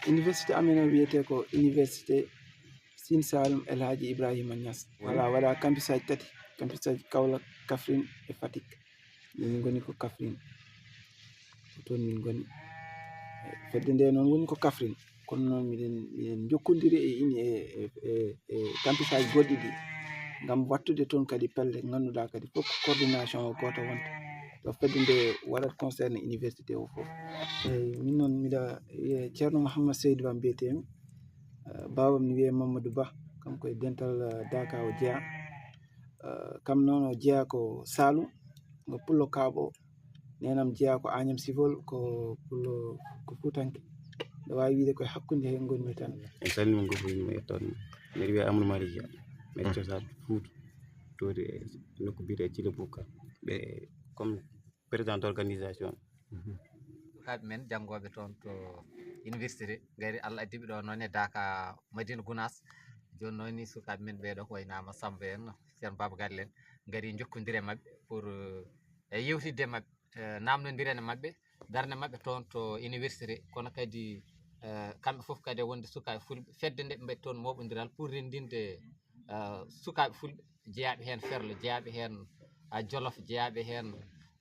université amen o wiyete ko université Sine Saaloum hadji Ibrahim wala waɗa campus aji tati, campus aji Kaolack, Kaffrine e Fatick. min goni ko Kaffrine ko toon min goni. Fedde nde noon woni ko Kaffrine, kono noon miɗen jokkodiri e campus aji goɗɗi ɗi ngam wattude toon kadi pelle ngannduɗaa kadi fof coordination o goto wonta to fedde nde waɗat concerne université o fof. Eyi min noon miɗa wiye ceerno Mouhammad Seydou Ba mbiyetemi, bawam ne wiye Mamadou Ba, kanko e dental Daka o jeeya. Kam noon o jeeya ko Saloum ngo pullo Kaaɓo, nenam jeeya ko Agnam Civol ko pullo ko Fuutanke. Ɗo wawi wiide koye hakkunde hen gonmi tan. En salmini gofumi e toon mbiɗa wiya Amadou Mari Dia, mbiɗa cosaan Fuuta towde nokku mbiyete Thilo Bouka, ɓe comme président d' organisation. Sukaaɓe men janngooɓe toon to université gari Allah addiɓe ɗo noon e Daka Madina Gounass. Joni noon ni sukaaɓe men ɓeeɗo ko waynama Samba en ceerno Baba Galle en gari jokkodiri e maɓɓe pour e yewtidde e maɓɓe, namdodiren e maɓɓe, darde maɓɓe toon to université. Kono kadi kamɓe fof kadi wonde sukaaɓe fulɓe, fedde nde ɓe mbaɗi toon moɓodiral pour rendinde sukaaɓe fulɓe jeeyaɓe hen Ferlo, jeeyaɓe hen Jolof, jeeyaɓe hen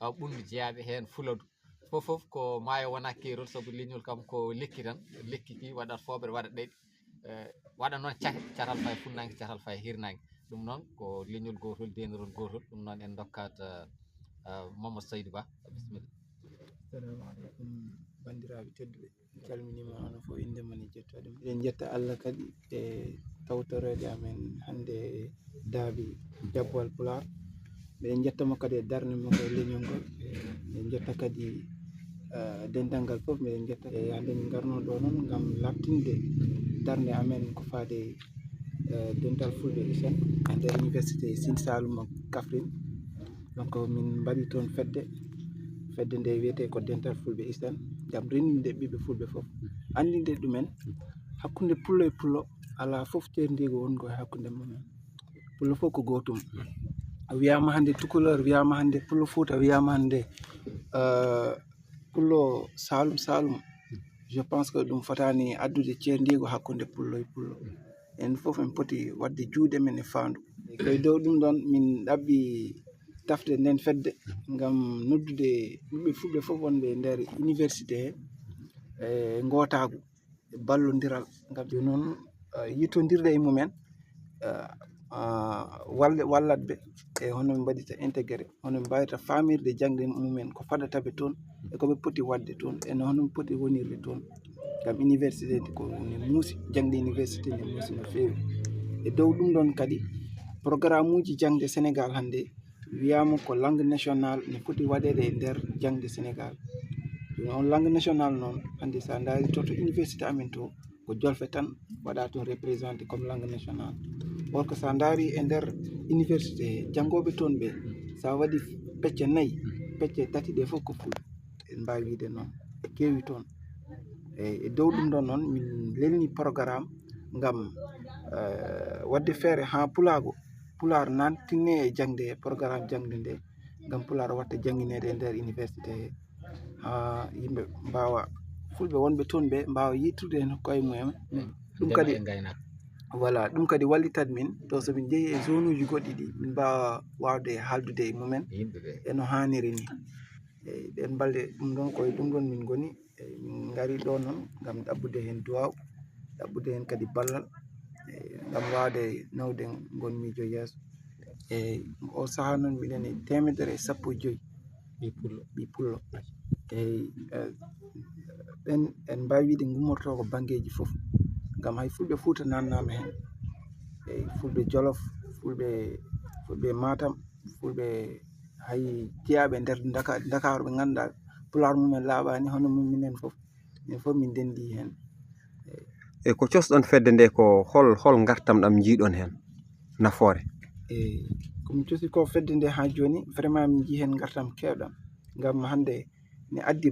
Ɓundu, jeeyaɓe hen Fuladu. Fof ko maayo wona keerol, sabu leñol kam ko lekki tan, lekki ki waɗat fooɓere waɗa ɗeɗi, waɗa noon catal faye funnangue, catal faye hirnangue. ɗum noon ko leñol gotol, denirol gotol. ɗum noon en dokkat Mamadou Seydou Ba, bisimilla. Assalamu aleykum bandiraɓe tedduɓe, mi calminima onon fof indema e jettode. Eɗen jetta Allah kadi e tawtorede amen hande e daabi Jabuwal Pulaar. Miɗen jettamo kadi e darde makko e leñol ngol. Miɗen jetta kadi dental ngal fof miɗen jetta. E hande min garno ɗo noon ngam labtinde darde amen ko faade dental fulɓe isen e nder université Sine Saaloum Kaffrine. Donc min mbaɗi toon fedde nde wiyete ko dental fulɓe isen ngam renndinde ɓiɓɓe fulɓe fof, andinde ɗumen hakkunde pullo e pullo ala fof terdigo woni ko hakkunde mumen. Pullo fof ko gotum. Wiyama hande Tukuleur, wiyama hande pullo Fouta, wiyama hande pullo Saloum. Je pense que ɗum fotani addude cerdigo hakkunde pullo e pullo. En fof en poti wadde juuɗe men e faandu. Koye dow ɗum ɗon min ɗaɓɓi tafde nden fedde ngam noddude ɓiɓɓe fulɓe fof wonɓe nder université he e ngotagu e ballodiral, ngam joni noon yittodirde e mumen, wallatɓe e hono ɓe mbaɗita intégré, hono ɓe mbawata famirde jangde mumen ko faɗataɓe toon e koɓe poti wadde toon eno hono ɓe poti wonirde toon. Ngam université ko ne muusi, jangde université ne muusi no feewi. E dow ɗum ɗon kadi programme uji jangde Sénégal hande wiyama ko langue nationale ne foti waɗede e nder jangde Sénégal. On langue nationale noon hande sa daari to université amen to ko jolfe tan waɗa toon représenté comme langue nationale. Or que sa daari e nder université janngooɓe toon ɓe, sa waɗi pecce 4, pecce 3 ɗe fof ko fulɓe, en mbawi wiide noon e keewi toon. E dow ɗum ɗon noon min lelni programme ngam wadde feere ha Pulaar nantinne e jangde programme jangde nde, ngam Pulaar watta jangguinede e nder université he, ha yimɓe mbawa, fulɓe wonɓe toon ɓe mbawa yittude hen koye mumen. Ɗum kadi voilà, ɗum kadi wallitat min to somin jeehi e zone uji goɗɗi ɗi min mbawa wawde haaldude e mumen eno hanniri ni. Eyi ɗen balɗe ɗum ɗon koye ɗum ɗon min goni. Min gari ɗo noon ngam ɗaɓɓude hen duwaw, ɗaɓɓude hen kadi ballal ngam wawde nawde gonmijo yeeso. Eyi o saaha noon miɗen e 115 ɓi pullo. Eyi ɓen en mbawi wiide gummorto ko banggueji fof, ngam hay fulɓe Fouta nannama hen, eyi fulɓe Jolof, fulɓe Matam, fulɓe hay jeeyaɓe nder Dakar ɓe ganduɗa Pulaar mumen laaɓani hono minen fof, min fof min dendi hen. E ko cosɗon fedde nde ko hol gartam ɗam jiiɗon hen nafoore? Eyi komi cosi ko fedde nde ha joni vraiment min jii hen gartam kewɗam, ngam hande ne addi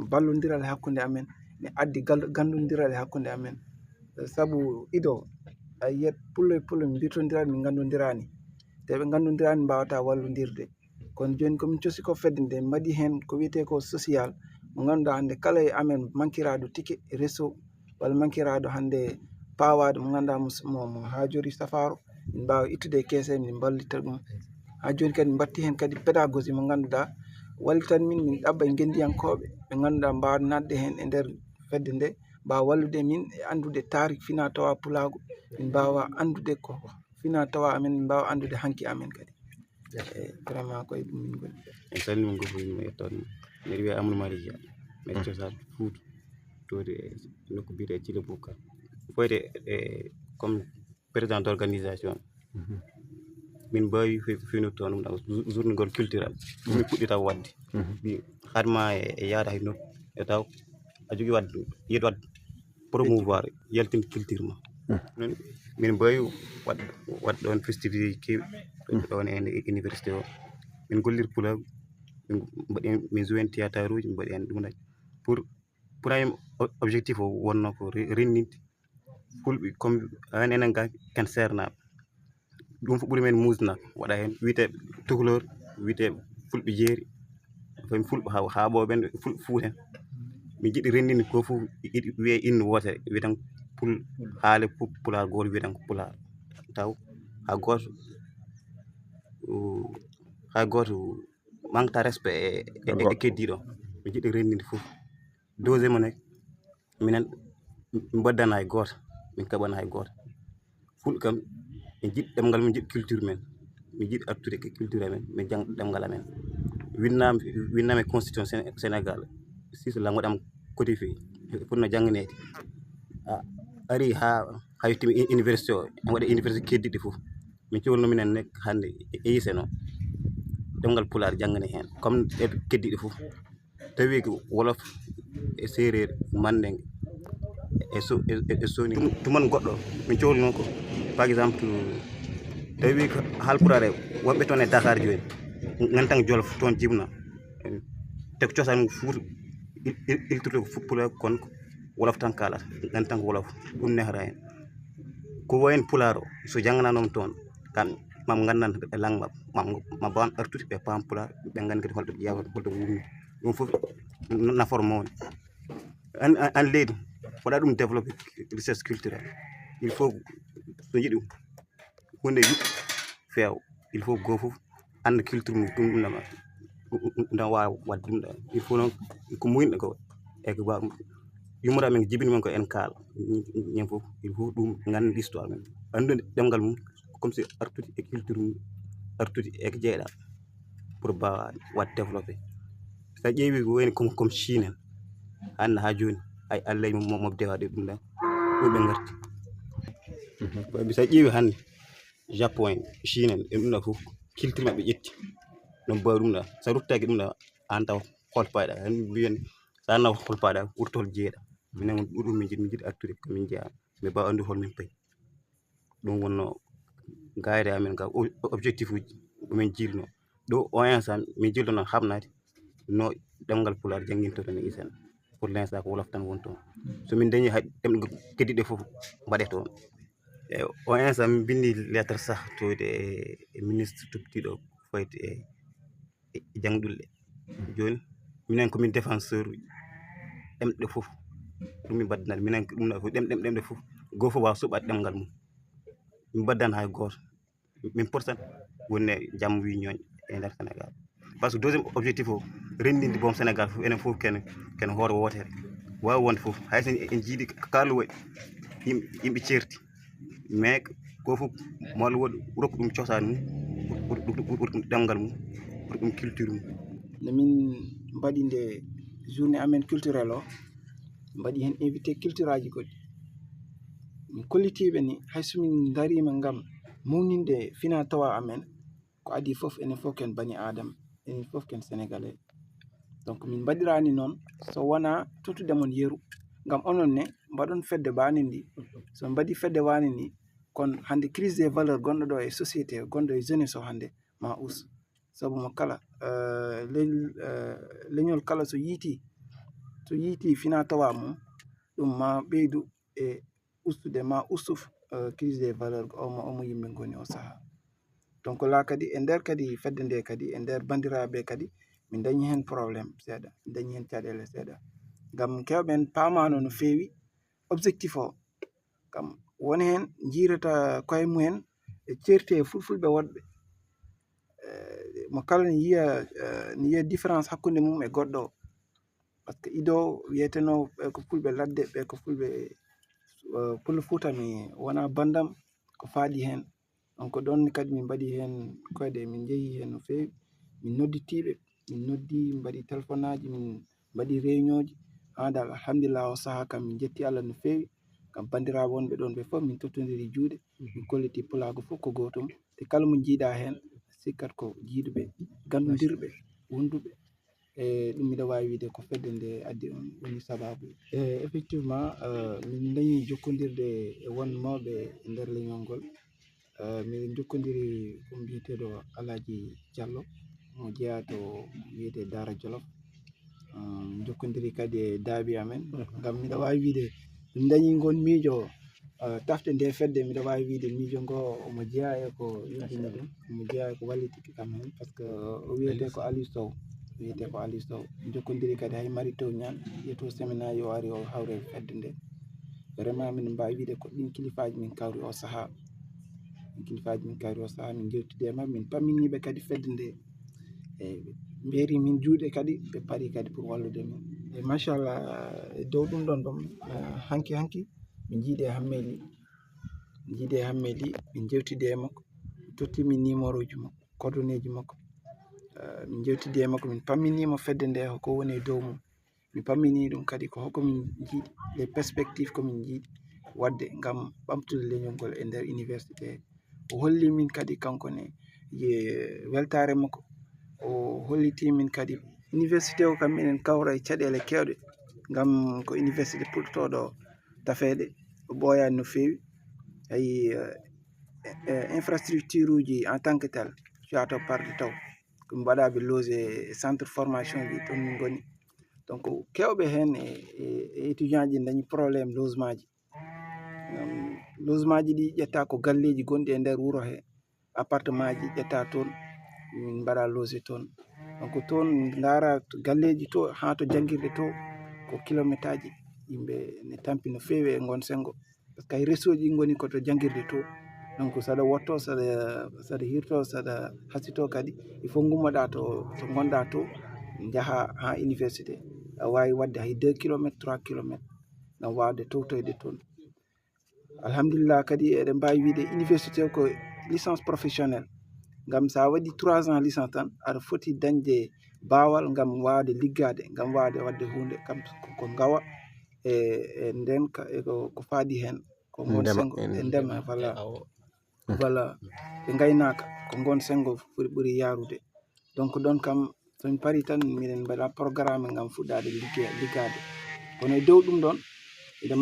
ballodiral e hakkude amen, ne addi gandodiral e hakkude amen. Sabu ido a yiyat pullo e pullo min mbitodiral min gandodirani, te ɓe gandodirani mbawata wallodirde. Kono joni komin cosi ko fedde nde mbaɗi hen ko wiyete ko social, mo ganduɗa hande kala e amen mankiraɗo ticket réseau walla mankiraaɗo hannde paawaade mo ngannduɗaa mo haajori safaaru, min mbaawa ittude keese min ballita ɗum. Haa jooni kadi min mbatti heen kadi pédagogie mo ngannduɗaa wallitan min ɗaɓɓa e ngendiyankooɓe ɓe ngannduɗaa mbaawa natde heen e ndeer fedde nde, mbaawa wallude min e anndude tarik finaa-tawaa Pulaagu, min mbaawa anndude ko finaa-tawaa amen, min mbaawa anndude hanki amen kadi. Vraiment koye ɗum min ngoni. En calminii mon goppu mi yettoon mbiɗa wiya Amadou Mari Dia mbiɗa cosaan Fuuta towde nokku mbiyetee Thile Boubacar foyde comme président d' organisation min mbaawi fiinude toon ɗum ɗo journée ngol culturel mi puɗɗi taw waɗde hadma e yahde hay nokku e taw a jogii wadde yiɗi wadde promouvoir yaltinde culture ma min mbaawi waɗde ɗoon festivité ji keewi ɗoon e université o min golliri Pulaagu min joué théâtre uji mbaɗi heen ɗum pour premier objectif o wonno ko renndinde fulɓe comme an enen ga ken seernaaɓe ɗum fof ɓuri men muusnaade waɗa heen wiyetee tukulóor wiyetee fulɓe jeeri koye fulɓe haaɓooɓe ɓen fulɓe Fuuta en min jiɗi renndinde ko fof wiyee innu wootere wiyeten haale Pulaar goto wiyeten ko Pulaar taw haa gooto manque respect e keddiiɗo mi jiɗi renndinde fof deuxiéme ne minen min mbaddana hay gooto min kaɓana hay gooto fulɓe kam min jiɗi ɗemngal min jiɗi culture men min jiɗi artude e culture amen min jannga ɗemngal amen winnaama e constitution Sénégal sisa lan waɗama codifié fotno jannganeede arii haa yettima université o en waɗi université keddiɗi fof min cohlno minen nek hannde e yise noon ɗemngal Pulaar janngane heen comme ɗe keddiɗi fof tawi ko wolof e séeréer mandeng e soni tuman goɗɗo min cohlno ko par exemple tawi ko haalpulaar e wonɓe toon e Dakar jooni ngantan Jolof toon jibna te ko cosaan Fuuta iltude ko Pulaar kono wolof tan kaalata ngantan ko wolof ɗum nehra heen ko wayen Pulaar o so jannganaanoom toon kan mam nganndan e langue ma mbawan artude ɓe paam Pulaar ɓe nganndi kadi holto ɓe ƴeewata holto ɓe wumni ɗum fof nafoore mawni an leydi waɗa ɗum développé richesse culturelle il faut so jiɗi hunde yuɓɓi feewa il faut goo fof annda culture mum ɗum ɗum waawa waɗde ɗum ɗon il faut noon ko muyinɗo ko e ko wawa yummora men jibini men ko en kaala ñen fof il faut ɗum nganndi histoire men anndude ɗemngal mum comme si artude e culture mum artude e ko jeyɗa pour mbawa waɗ développé so a ƴeewi ko wayni comme Chine en hannde haa jooni Allah moɓde waɗde ɗum ɗon ɗum ɓe ngarti so a ƴeewi hannde Japon en Chine en e ɗum ɗo fof culture maɓɓe ƴetti no mbawi ɗum ɗo so ruttaki ɗum ɗo an taw hol payɗa hannde mbiyen sa naw hol payɗa ɓurta hol jeeyɗa minen ɗum min jiɗi artude komin jeeya mi mbawa anndude holmin payi ɗum wonno gayre amen ga objectif uji ɗumen jiiluno ɗo o instant min jiilono haɓnade no ɗemngal Pulaar janggintoɗen e isen pour l' instant ko wolof tan woni toon somin dañi hay ɗemɗe keddiɗe fof mbaɗe toon e o instant min bindi lettre sah toyde e ministre toptiɗo fayde e jangɗulɗe joni minen komin défenseur uji ɗemɗe fof ɗum min mbaddanaɗe minen ɗum ɗo fof ɗemɗe fof goo fof wawa suɓade ɗemngal mum min mbaddana hay gooto min pourtant wonne jaam wi ñooñ e nder Sénégal par ce que deuxiéme objectif o renndinde boom Sénégal fof enen fof ken hoore wootere wawi wonde fof hayso en jiiɗi kaalu waɗi yimɓe ceerti mais ko fof mo Allah waɗi rokku ɗum cosaan mum ɓuri ɗum ɗemngal mum ɓuri ɗum culture mum nde min mbaɗi nde journée amen culturel o mbaɗi heen invité culture aji goɗɗi min kollitiɓe ni hayso min darima ngam mawninde finaa-tawaa amen ko adi fof enen fof ken bani adama enen fof ken sénégalais donc min mbaɗirani noon so wona totude mon yeru ngam onon ne mbaɗon fedde bani ndi so mbaɗi fedde wani ni kon hande crise des valeurs gonɗo ɗo e société gonɗo e jeunesse o hande ma us sabu mo kala leñol kala so yiiti finaa-tawaa mum ɗum ma ɓeydu e ustude ma ustuf crise des valeurs omo yimɓe goni o saaha donc la kadi e nder kadi fedde nde kadi e nder bandiraɓe kadi min dañi hen probléme seeɗa min dañi hen caɗele seeɗa ngam kewɓen paamano no feewi objectif o kam woni hen jiirata koye mumen e ceerti e fulfulɓe woɗɓe mo kala ne yiya différence hakkunde mum e goɗɗo o par ce que ido wiyeteno ɓe ko fulɓe ladde ɓe ko fulɓe pullo Fuuta mi wona bandam ko faaɗi hen donc ɗon kadi min mbaɗi hen koyɗe min jeehi hen no feewi min nodditiɓe min noddi min mbaɗi téléphone aji min mbaɗi réunion ji dal alhamdulillah o saaha kam min jetti Allah no feewi kam bandiraɓe wonɓe ɗon ɓe fof min tottodiri juuɗe min kolliti pulago fof ko gotum te kala mo jiiɗa hen sikkat ko jiiduɓe gandudirɓe wonduɓe e ɗum mbiɗa wawi wiide ko fedde nde addi on woni sababu effectivement min dañi jokkodirde e won mawɓe e nder leñol ngol min jokkodiri ko mbiyeteɗo Alhaji Diallo mo jeeya to wiyete Daara Jolof jokkodiri kadi e daabi amen ngam mbiɗa wawi wiide min dañi ngon miijo tafde nde fedde mbiɗa wawi wiide miijo ngo omo jeeya e ko yuɓɓini ɗum omo jeeya e ko wallitiki kam hen par ce que o wiyete ko Aliou Sow wiyete ko Aliou Sow jokkodiri kadi hay Mari Tow Niane yeeto séminaire o ari o hawre fedde nde vraiment min mbawi wiide ko ɗin kilifaji min kawri o saaha min jewtide e mabɓe min pamminiɓe kadi fedde nde e mbiyeri min juuɗe kadi ɓe paari kadi pour wallude min e machallah e dow ɗum ɗon ɗon hanki min jiiɗe hammeli min jewtide e makko tottimi numéro ji makko coordonné ji makko min jewtide e makko min pamminimo fedde nde ko woni e dow mum mi pammini ɗum kadi ko hokko min jiiɗi les perspectives komin jiiɗi wadde ngam ɓamtude leñol ngol e nder université o holli min kadi kanko ne weltare makko o holliti min kadi université o kam minen kawra e caɗele kewɗe ngam ko université puɗɗotoɗo tafede o ɓooyani no feewi ay infrastructure uji en tant que tel suwato parde taw ko mbaɗaɓe logé centre formation ji toon min goni donc kewɓe hen e étudiant ji dañi probléme logement ji ɗi ƴetta ko galleji gonɗi e nder wuuro he appartement ji ƴetta toon min mbaɗa logé toon donc toon daara galleji to ha to jangguirde to ko kilométre aji yimɓe ne tampi no feewi e gon sengo par ce que hay réseau ji goni koto jangguirde to donc saɗa wotto saɗa hirto saɗa hasito kadi il faut gummoɗa to gonɗa to jaaha ha université a wawi wadde hay 2 kilométres 3 kilométres ngam wawde towtoyde toon alhamdulillah kadi eɗen mbawi wiide université ko licence professionnelle ngam sa waɗi 3 ans licence tan aɗa foti dañde bawal ngam wawde liggade ngam wawde wadde hunde kam ko gawa e ndenka e ko faadi hen ko gon sengo e ndema voilà e gaynaka ko gon sengo ɓuuri yarude donc ɗon kam somin paari tan minen mbaɗa programme ngam fuɗɗade liggade kono e dow ɗum ɗon eɗen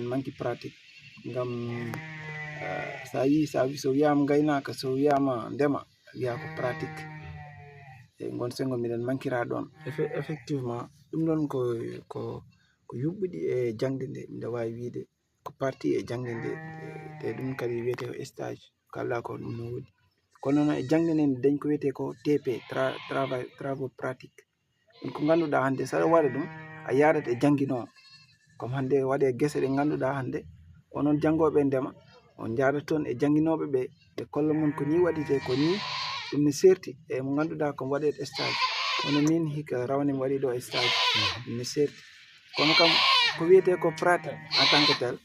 manki pratique ngam so wiyama gaynaka so wiyama ndema wiya ko pratique e gon sengo miɗen mankira ɗon effectivement ɗum ɗon ko yuɓɓiɗi e jangde nde mbiɗa wawi wiide ko parti e jangde nde te ɗum kadi wiyete ko stage kala ko ɗum no woodi kono noon e jangde nde dañ ko wiyete ko TP travaux pratique ɗum ko ganduɗa hande saɗa waɗa ɗum a yarat e janguinowo comme hande waɗe guese ɗe ganduɗa hande onon jangoɓe ndema on jaada toon e janguinoɓe ɓe kolla mon ko ni waɗite ko ni ɗum ne serti e mo ganduɗa ko waɗete stage kono min hikka rawne mi waɗi ɗo e stage ɗum ne serti kono kam ko wiyete ko pratique en tant que tel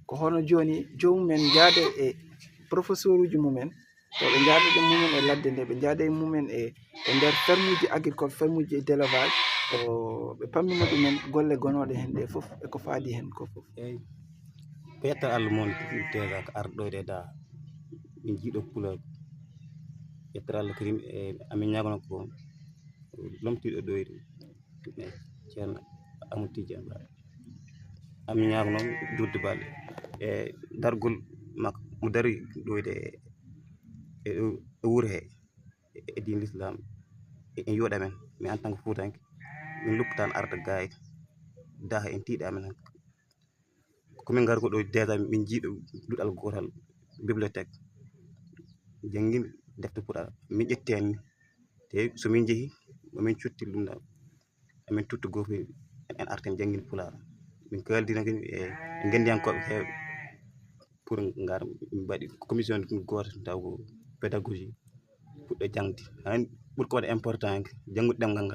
ko hono joni jomumen jaade e professeur uji mumen to ɓe jaade mumen e ladde nde ɓe jaade mumen e nder ferme uji agricole ferme uji d'élevage ɓe pammina ɗumen golle gonoɗe hen ɗe foof eko faadi hen ko foof eyyi ko yetta Allah moon déjà ko arɗoyde da min jiiɗo Pulaar yettere Allah karim e amin ñagono ko lomtiɗo ɗoyde ceerno Amadou Tidiane Ba amin ñagono juutde balɗe e dargol makko mo dari ɗoyde e wuuro he e din l'islam en yooɗi amen mais en tant que Fuutanke min luppatan arde gaye daha en tiiɗi amen komin gari ko ɗo déjà min jiiɗo duɗal gotal bibliothèque jangguin defte Pulaar min ƴetti hen te somin jeehi momin cotti ɗum ɗam amin totta goto en arten jangguin Pulaar min kaldina kadi e gendiyankoɓe heewɓe pour ngara min mbaɗi commission goto taw ko pédagogie puɗɗo jangde hani ɓuri ko waɗa important janngude ɗemgal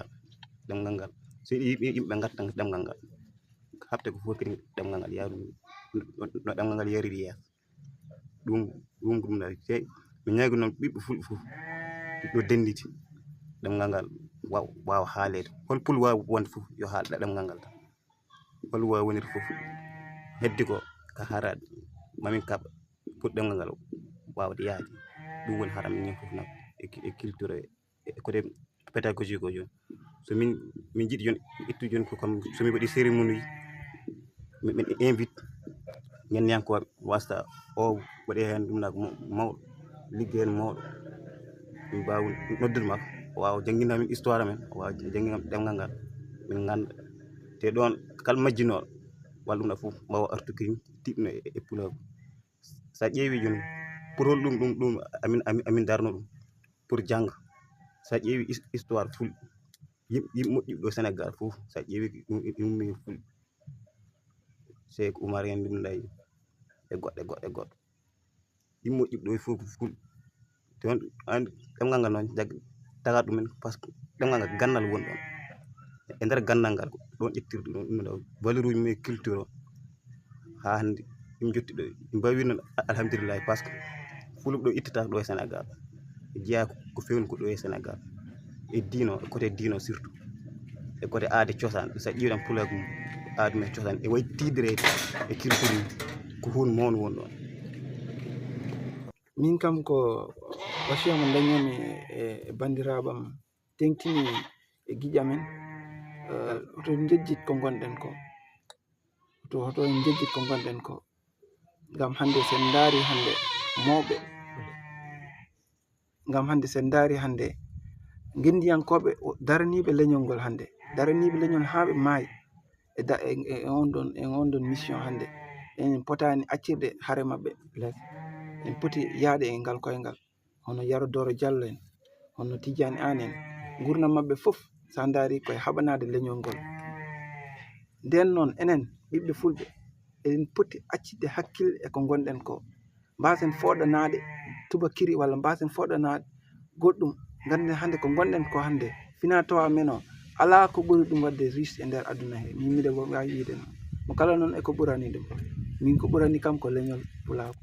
ngal so yiɗi yimɓe gatta ɗemgal ngal habde ko fof kadi ɗemgal ngal yaadu no ɗemgal ngal yariri yeeso ɗum nawi te mi ñaagi noon ɓiɓɓe fulɓe fof ɗo denditi ɗemgal ngal wawa haalede hol pul wawi wonde fof yo haal ɗemgal ngal tan hol wawi wonirde fof heddi ko harade mamin kaɓa pour ɗemgal ngal wawde yaade ɗum woni haram min fof nak e culture e côté pédagogie ko joni so min jiiɗi joni ittude joni ko comme somin waɗi cérémonie min invite gendiyankoɓe wasta o waɗe hen ɗum nak mawɗo ligguey mawɗo min mbawa noddude makko o wawa jangguina min histoire amen o wawa jangguina ɗemgal ngal min ganda te ɗon kala majjinoɗo walla ɗum ɗa foof mbawa artude tiɗɗino e pulaar sa ƴeewi joni pour hol ɗum amin darno ɗum pour jangga sa ƴeewi histoire fulɓe yimɓe moƴƴuɓe ɗo Sénégal fof sa ƴeewi ɗum fulɓe Cheikh Oumar en ɗum ɗayi e goɗɗo yimɓe moƴƴuɓe ɗo fof fulɓe ton andi ɗemgal ngal noon tagat ɗumen par ce que ɗemgal ngal gandal woni ɗon e nder gandal ngal ɗon ƴettirɗe ɗum ɗo valeur uji men culture o ha hande ɗum jotti ɗo ɗum mbawi noon alhamdulillahi par ce que fulɓe ɗo ittata ɗo e Sénégal e jeeya ko fewni ko ɗo e Sénégal e diino e côté diino surtout e côté aade cosaan sa ƴeewi tan pulaar mum aade men cosaan e way tiidirede e culture mum ko hunde mawde woni ɗon min kam ko wasiya mo dañami e bandiraɓam tengtini e giƴamen oto jejjit ko gonɗen ko hoto en jejjit ko gonɗen ko ngam hande sen daari hande mawɓe ngam hande sen daari hande gendiyankoɓe daraniɓe leñol ngol hande daraniɓe leñol ha ɓe maayi e on ɗon mission hande en potani accirde haare mabɓe less en poti yaade e ngal koyngal hono Yaro Doro Diallo en hono Tidiane An en gurdam mabɓe fof sa daari koye haɓanade leñol ngol nden noon enen ɓiɓɓe fulɓe en poti accide hakkille e ko gonɗen ko mbasen foɗanade tubakiri walla mbasen foɗanade goɗɗum ganden hande ko gonɗen ko hande fina tawa men o ala ko ɓuri ɗum wadde riche e nder aduna he min miɗe wawi wiide noon mo kala noon eko ɓurani ɗum min ko ɓurani kam ko leñol pulaku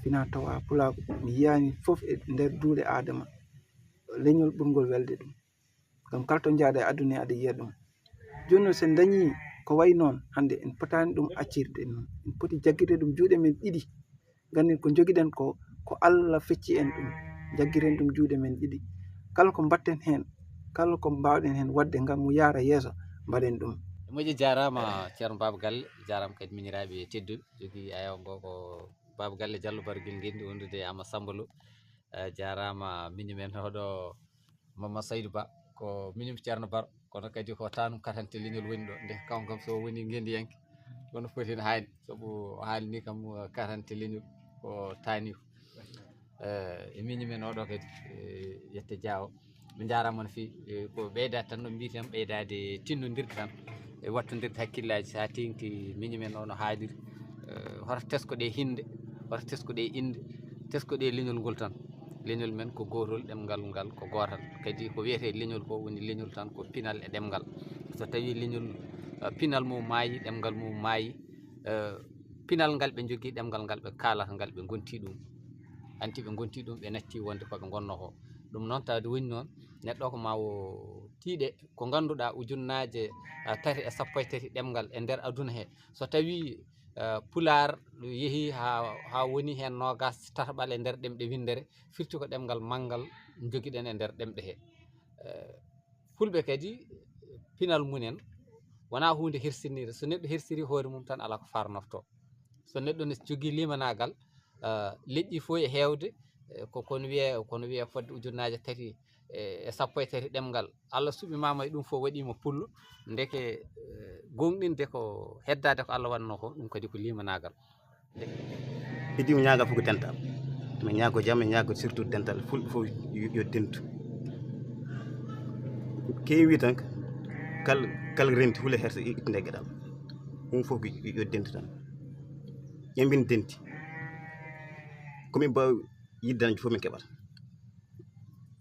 fina tawa pulaku mi yiyani fof e nder duuɗe adama leñol ɓurgol welde ɗum ngam kala to jaada e aduna aɗa yiya ɗum joni sen dañi ko way noon hande en potani ɗum accirde ɗum en poti jagguirde ɗum juuɗe men ɗiɗi ganden ko joguiɗen ko Allah fecci en ɗum jaggiren ɗum juuɗe men ɗiɗi kala ko mbatten hen kala ko mbawɗen hen wadde ngam mo yaara yeeso mbaɗen ɗum moƴƴi jarama ceerno Baba Galle jarama kadi miñiraɓe tedduɓe jogui ayaw ngo ko Baba Galle Diallo Barguel Guendi wondude e Ama Samba Lo jarama miñi men oɗo Mamadou Saydou Ba ko miñum ceerno Baro kono kadi ko tanum katante leñol woni ɗo nde kanko kam so woni Guendiyanke kono foti ne haani saabu haalni kam katante leñol ko taani ko e miñi men oɗo kadi yette Diawo mi jarama no fewi ko ɓeydade tan no mbiten ɓeydade tinnodirde tan e wattodirde hakkillaji sa tengti miñi men o no haaliri hoto teskoɗe hinde hoto teskoɗe inde teskoɗe leñol ngol tan leñol men ko gotol ɗemgal ngal ko gotal kadi ko wiyete leñol ko woni leñol tan ko pinal e ɗemgal so tawi leñol pinal mum maayi ɗemgal mum maayi pinal ngal ɓe jogui ɗemgal ngal ɓe kalata ngal ɓe gonti ɗum hanti ɓe gonti ɗum ɓe natti wonde koɓe gonno ko ɗum noon tawde woni noon neɗɗo ko ma o tiiɗe ko ganduɗa ujunnaje 3 e 13 ɗemgal e nder aduna he so tawi Pulaar yeehi ha woni hen nogas tataɓal e nder ɗemɗe windere firti ko ɗemgal manggal joguiɗen e nder ɗemɗe he fulɓe kadi pinal munen wona hunde hersinire so neɗɗo hersiri hoore mum tan ala ko farnorto so neɗɗo ne jogui limanagal leƴƴi fo e hewde kono wiye fodde ujunnaje 3 e 13 ɗemgal Allah suɓimama e ɗum fo waɗima pullo ndeke gonɗinde ko heddade ko Allah wanno ko ɗum kadi ko limanagal idi mi ñaaga fof ko dental mi ñaago jaam mi ñaago surtout dental fulɓe fof yo dentu kewi tan kala renti huule herse ittinde gueɗal fof yo denti tan ƴembin denti komin mbawi yiddanaji fof min keɓata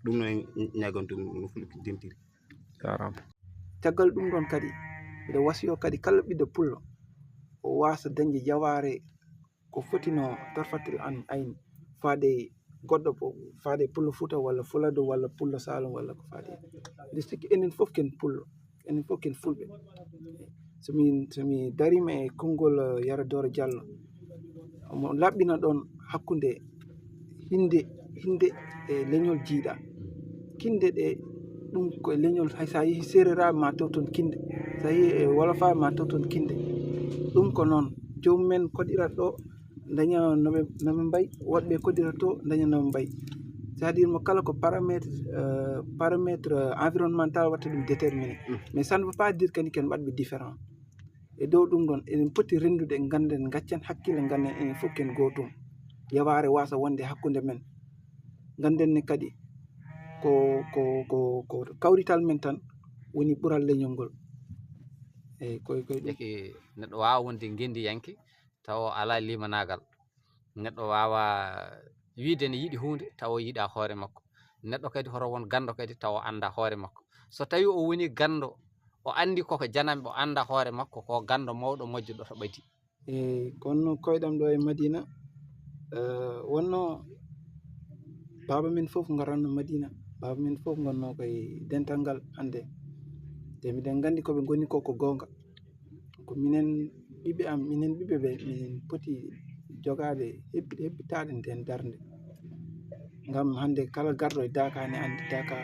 ɗum noon ñagontum no fulɓe dentiri jarama caggal ɗum ɗon kadi mbiɗa wasiyo kadi kala ɓiɗɗo pullo o wasa dañde jaware ko fotino tarfatel an ayni faade goɗɗo faade pullo Fuuta walla Fulado walla pullo Saalum walla ko faade mbiɗa sikki enen fof ken pullo enen fof ken fulɓe somi darima e konngol Yaradore Diallo omo laɓɓina ɗon hakkunde hinde e leñol jiiɗa kinde ɗe ɗum koye leñol sa yeehi Séréraɓe ma taw toon kinde sa yeehi e Wolofaɓe ma taw toon kinde ɗum ko noon jomumen koɗirat ɗo daña noɓe mbayi woɗɓe kodirat to daña noɓe mbayi c'est à dire mo kala ko paramètre environnemental watta ɗum déterminé mais ça ne veut pas dire kadi ken mbaɗɓe différent e dow ɗum ɗon eɗen poti rendude ganden gaccen hakkille ganden enen fof ken gotum yaware wasa wonde hakkude men ganden ne kadi ko kawrital men tan woni ɓural leñol ngol eyyi koye eki neɗɗo wawa wonde gendi yanke taw ala limanagal neɗɗo wawa wiide ne yiiɗi hunde taw o yiiɗa hoore makko neɗɗo kadi hoto won gando kadi taw o anda hoore makko so tawi o woni gando o andi koko janamɓe o anda hoore makko ko gando mawɗo majjuɗo to ɓaadi eyyi kono koyɗam ɗo e Madina wonno baba men fof garanno Madina baba men fof gonno koye dental ngal hande te miɗen gandi koɓe goni ko gonga ko minen ɓiɓɓe am minen ɓiɓɓe ɓe min poti jogade heɓɓitaɗe nden darde ngam hande kala garɗo e Daka ne andi Daka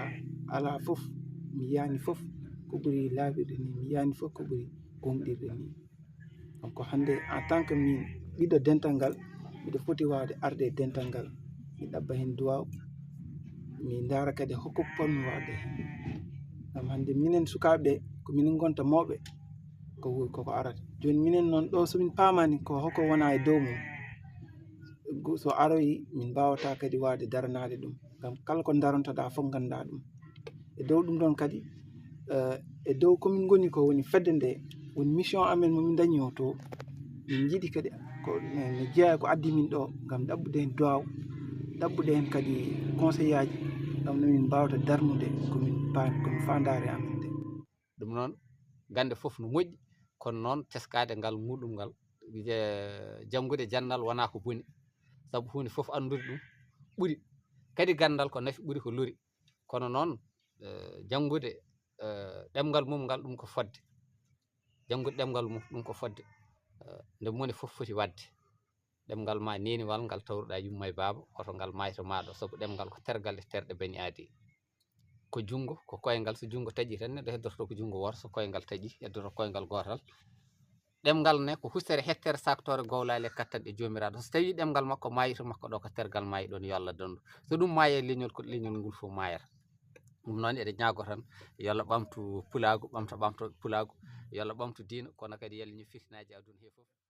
ala fof mi yiyani fof ko ɓuuri laɓirde ni mi yiyani fof ko ɓuuri gonɗirde ni donc hande en tant que min ɓiɗɗo dental ngal miɗo foti wawde arde e dental ngal mi ɗabba hen duwaw mi dara kadi hokko ponmi wawde hen ngam hande minen sukaɓe ko minen gonta mawɓe koko arata joni minen noon ɗo somin pamani ko hokko wona e dow mum so aroyi min mbawata kadi wawde daranade ɗum ngam kala ko darantoɗa fof ganda ɗum e dow ɗum ɗon kadi e dow komin goni ko woni fedde nde woni mission amen momin dañi o to min jiiɗi kadi ko mi jeeya ko addi min ɗo ngam ɗaɓɓude hen duwaw ɗaɓɓude hen kadi conseil aji ngam no min mbawata darnude komin paami komin fandare amen nde ɗum noon gande fof no moƴƴi kono noon teskade ngal muɗum ngal janngude jannal wona ko boni saabu hunde fof andude ɗum ɓuuri kadi gandal ko nafi ɓuuri ko lori kono noon janngude ɗemgal mum ngal ɗum ko fodde janngude ɗemgal mum ɗum ko fodde nde moni fof foti wadde ɗemgal ma neniwal ngal tawruɗa yumma e baba oto ngal mayto maɗo saabu ɗemgal ko tergal e terɗe bani aadi ko jungo ko koyngal so jungo taƴi tan neɗɗo heddoto ko jungo woto so koyngal taƴi heddoto koyngal gotal ɗemgal ne ko hustere hectere saktore gowlali e kattanɗe jomiraɗo so tawi ɗemgal makko mayito makko ɗo ko tergal mayi ɗon yo Allah dandu so ɗum maayi e leñol ko leñol ngol fof mayata ɗum noon eɗen ñaago tan yo Allah ɓamtu pulagu ɓamta pulagu yo Allah ɓamtu diina kono kadi yo Allah ñif fitnaji aduna he fof